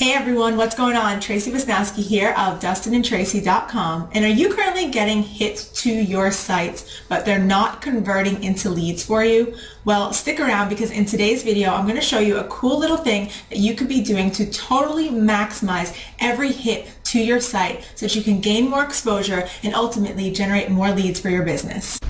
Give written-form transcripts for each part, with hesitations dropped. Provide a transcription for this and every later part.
Hey everyone, what's going on? Tracy Wisnowski here of DustinandTracy.com. And are you currently getting hits to your sites, but they're not converting into leads for you? Well, stick around because in today's video, I'm going to show you a cool little thing that you could be doing to totally maximize every hit to your site so that you can gain more exposure and ultimately generate more leads for your business.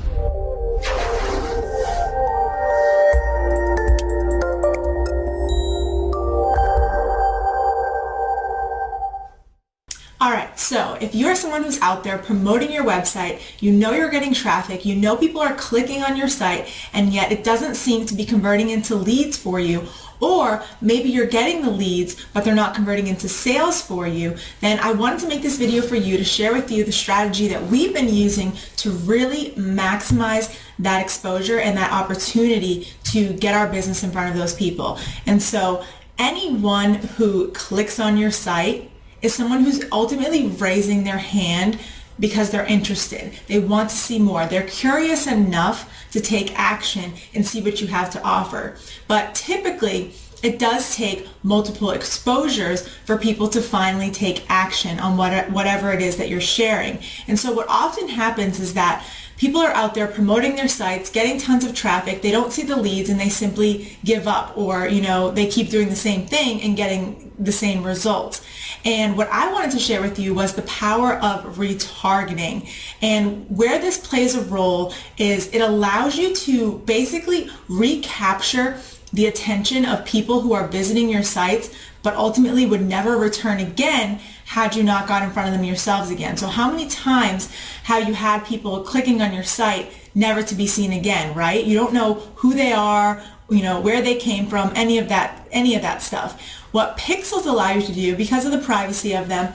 Alright, so if you're someone who's out there promoting your website, you know you're getting traffic, you know people are clicking on your site, and yet it doesn't seem to be converting into leads for you, or maybe you're getting the leads, but they're not converting into sales for you, then I wanted to make this video for you to share with you the strategy that we've been using to really maximize that exposure and that opportunity to get our business in front of those people. And so anyone who clicks on your site is someone who's ultimately raising their hand because they're interested. They want to see more. They're curious enough to take action and see what you have to offer. But typically, it does take multiple exposures for people to finally take action on whatever it is that you're sharing. And so what often happens is that people are out there promoting their sites, getting tons of traffic, they don't see the leads and they simply give up, or they keep doing the same thing and getting the same results. And what I wanted to share with you was the power of retargeting. And where this plays a role is it allows you to basically recapture the attention of people who are visiting your sites but ultimately would never return again had you not got in front of them yourselves again. So how many times have you had people clicking on your site never to be seen again, right? You don't know who they are, where they came from, any of that stuff. What pixels allow you to do, because of the privacy of them,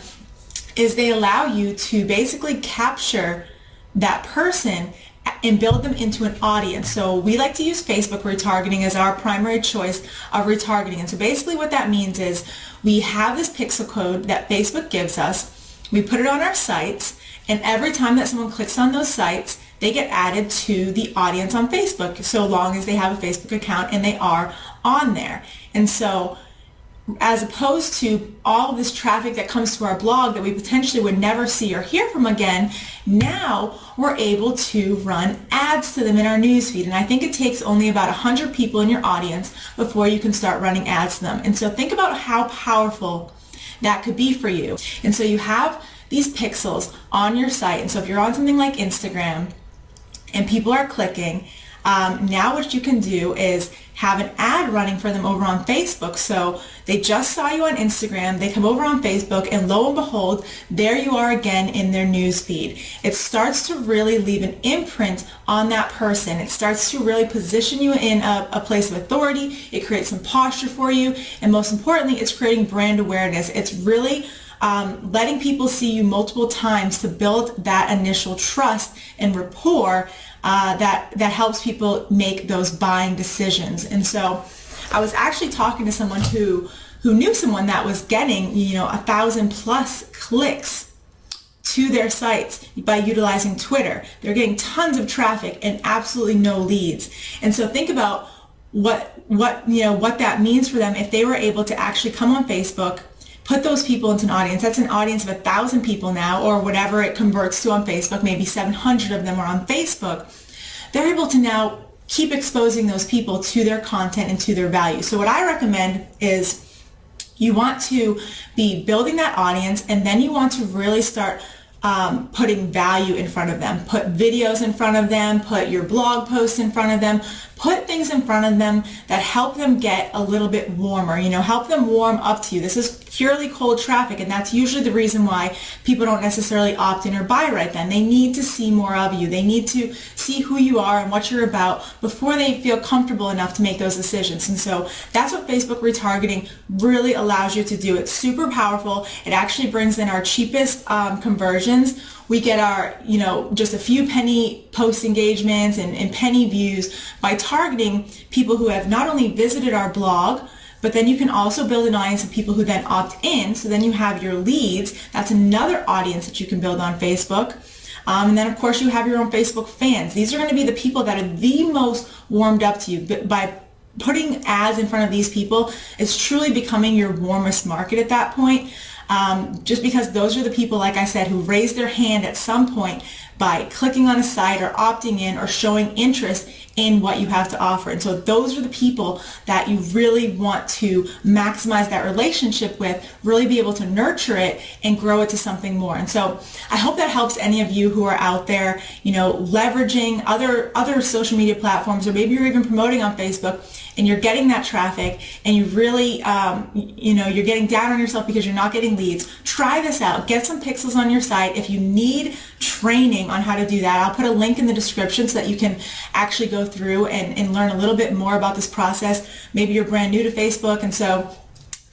is they allow you to basically capture that person and build them into an audience. So we like to use Facebook retargeting as our primary choice of retargeting. And so basically what that means is we have this pixel code that Facebook gives us, we put it on our sites, and every time that someone clicks on those sites, they get added to the audience on Facebook, so long as they have a Facebook account and they are on there. And so as opposed to all this traffic that comes to our blog that we potentially would never see or hear from again, now we're able to run ads to them in our newsfeed. And I think it takes only about 100 people in your audience before you can start running ads to them. And so think about how powerful that could be for you. And so you have these pixels on your site. And so if you're on something like Instagram and people are clicking, now what you can do is have an ad running for them over on Facebook. So they just saw you on Instagram, they come over on Facebook, and lo and behold, there you are again in their news feed. It starts to really leave an imprint on that person. It starts to really position you in a place of authority. It creates some posture for you, and most importantly, it's creating brand awareness. It's really letting people see you multiple times to build that initial trust and rapport that helps people make those buying decisions. And so I was actually talking to someone who knew someone that was getting 1,000+ clicks to their sites by utilizing Twitter. They're getting tons of traffic and absolutely no leads. And so think about what that means for them if they were able to actually come on Facebook, put those people into an audience. That's an audience of 1,000 people now, or whatever it converts to on Facebook. Maybe 700 of them are on Facebook. They're able to now keep exposing those people to their content and to their value. So what I recommend is you want to be building that audience, and then you want to really start putting value in front of them. Put videos in front of them, put your blog posts in front of them, put things in front of them that help them get a little bit warmer, help them warm up to you. This is purely cold traffic, and that's usually the reason why people don't necessarily opt in or buy right then. They need to see more of you. They need to see who you are and what you're about before they feel comfortable enough to make those decisions. And so that's what Facebook retargeting really allows you to do. It's super powerful. It actually brings in our cheapest conversions. We get our, just a few penny post engagements and penny views by targeting people who have not only visited our blog, but then you can also build an audience of people who then opt in. So then you have your leads. That's another audience that you can build on Facebook. And then of course you have your own Facebook fans. These are going to be the people that are the most warmed up to you by putting ads in front of these people is truly becoming your warmest market at that point. Just because those are the people, like I said, who raise their hand at some point by clicking on a site or opting in or showing interest in what you have to offer. And so those are the people that you really want to maximize that relationship with, really be able to nurture it and grow it to something more. And so I hope that helps any of you who are out there, leveraging other social media platforms, or maybe you're even promoting on Facebook and you're getting that traffic and you really, you're getting down on yourself because you're not getting leads. Try this out. Get some pixels on your site. If you need training on how to do that, I'll put a link in the description so that you can actually go through and learn a little bit more about this process. Maybe you're brand new to Facebook, and so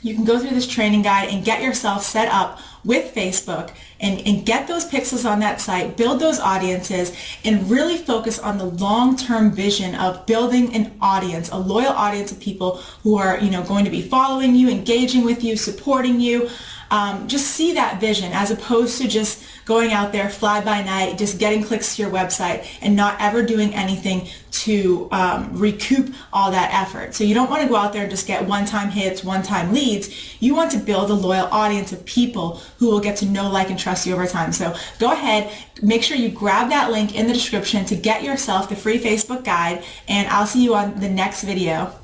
you can go through this training guide and get yourself set up with Facebook and get those pixels on that site, build those audiences, and really focus on the long-term vision of building an audience, a loyal audience of people who are, going to be following you, engaging with you, supporting you. Just see that vision as opposed to just going out there fly by night, just getting clicks to your website and not ever doing anything to recoup all that effort. So you don't want to go out there and just get one-time hits, one-time leads. You want to build a loyal audience of people who will get to know, like, and trust you over time. So go ahead, make sure you grab that link in the description to get yourself the free Facebook guide, and I'll see you on the next video.